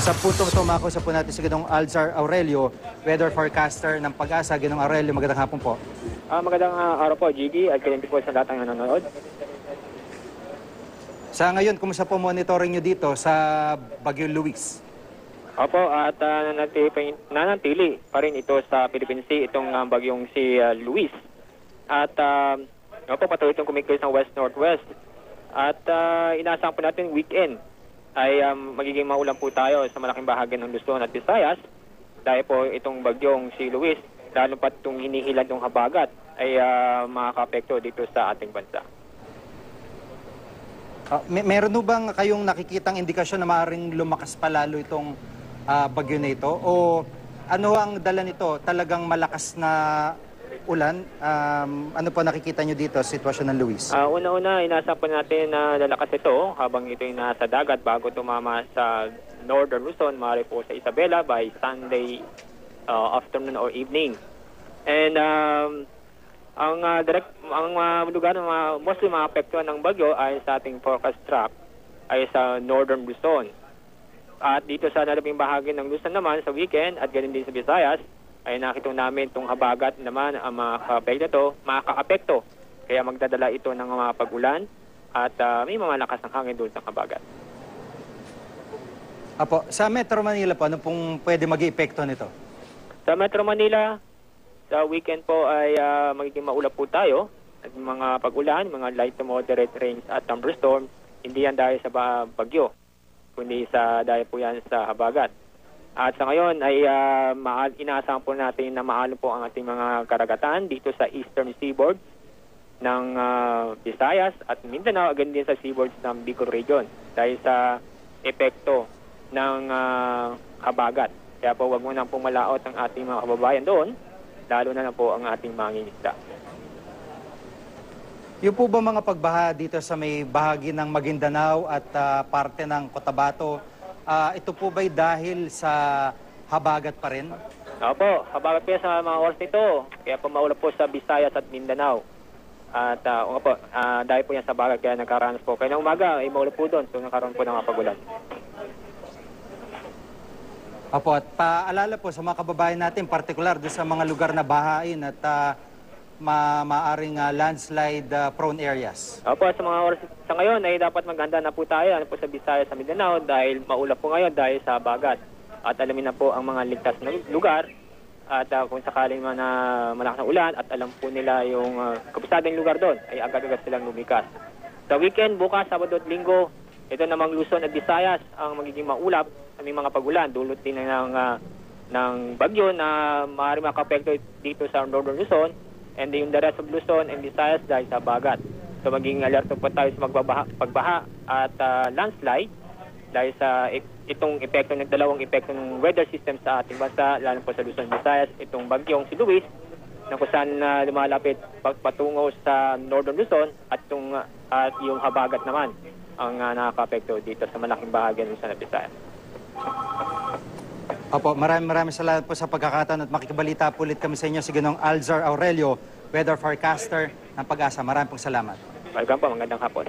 Sa puntong ito, makausap po natin si Ginong Alzar Aurelio, weather forecaster ng Pag-asa. Ginong Aurelio, magandang hapon po. Magandang araw po, Gigi, at ganyan po sa lahat ng nanonood. Sa ngayon, kumusta po monitoring nyo dito sa Bagyo Luis? Opo, at nanatili pa rin ito sa Philippine Sea, itong bagyong si Luis. At opo, patuloy itong kumikilos ng west-northwest. At inaasahan po natin weekend ay magiging maulan po tayo sa malaking bahagi ng Luzon at Visayas. Dahil po itong bagyong si Luis, lalo pa itong hinihilad ng habagat, ay makaka-apekto dito sa ating bansa. Meron ho bang kayong nakikitang indikasyon na maaaring lumakas pa lalo itong bagyo na ito? O ano ang dala nito? Talagang malakas na ulan? Ano po nakikita nyo dito, sitwasyon ng Luis? Una-una, inaasahan po natin na lalakas ito habang ito ay nasa dagat bago tumama sa northern Luzon, maaari po sa Isabela by Sunday afternoon or evening. And ang lugar na mostly maapektuhan ng bagyo ay sa ating forecast track ay sa northern Luzon. At dito sa nalabing bahagi ng Luzon naman sa weekend at ganun din sa Visayas ay nakita namin itong habagat naman ang makaka-apekto. Kaya magdadala ito ng mga pag-ulan at may mga lakas ng hangin doon sa habagat. Apo, sa Metro Manila po, ano pong pwede mag-epekto nito? Sa Metro Manila, sa weekend po ay magiging maulap po tayo at mga pag-ulan, mga light to moderate rains at thunderstorm, hindi yan dahil sa bagyo, kundi dahil po yan sa habagat. At sa ngayon ay inaasahan po natin na maalo po ang ating mga karagatan dito sa eastern seaboard ng Visayas at Mindanao, agad din sa seaboards ng Bicol region dahil sa epekto ng habagat. Kaya po wag mo nang pumalaot ang ating mga kababayan doon, lalo na po ang ating mangingisda. Yung po ba mga pagbaha dito sa may bahagi ng Maguindanao at parte ng Cotabato, ito po ba'y dahil sa habagat pa rin? Opo, habagat po sa mga oras nito. Kaya po maulap po sa Visayas at Mindanao. At opo, dahil po yan sa habagat kaya nagkaranas po. Kaya na umaga ay maulap po doon. So nagkaroon po ng pagulan. Opo, at paalala po sa mga kababayan natin, partikular doon sa mga lugar na bahain at maaring landslide prone areas. Opo, sa mga oras sa ngayon ay dapat maghanda na po tayo po sa Visayas sa Mindanao dahil maulap po ngayon dahil sa habagat. At alamin na po ang mga ligtas na lugar at kung sakaling malakas na ulan at alam po nila yung kapisadang lugar doon ay agad-agad silang lumikas. Sa weekend, bukas, Sabado at Linggo, ito namang Luzon at Visayas ang magiging maulap sa mga pag-ulan. Dulot din ng bagyo na maaaring makapekto dito sa northern Luzon and yung the rest of Luzon and Visayas dahil sa bagat. So maging alerto po tayo sa pagbaha at landslide dahil sa itong epekto ng dalawang epekto ng weather system sa ating bansa, lalo po sa Luzon, Visayas, itong bagyong si Luis na kung saan lumalapit patungo sa northern Luzon at yung habagat naman ang nakaka-apekto dito sa malaking bahagi ng Luzon at Visayas. Opo, maraming salamat po sa pagkakataon at makikibalita po ulit kami sa inyo si Ginong Alzar Aurelio, weather forecaster ng Pag-asa. Maraming pong salamat. Welcome po, magandang hapon.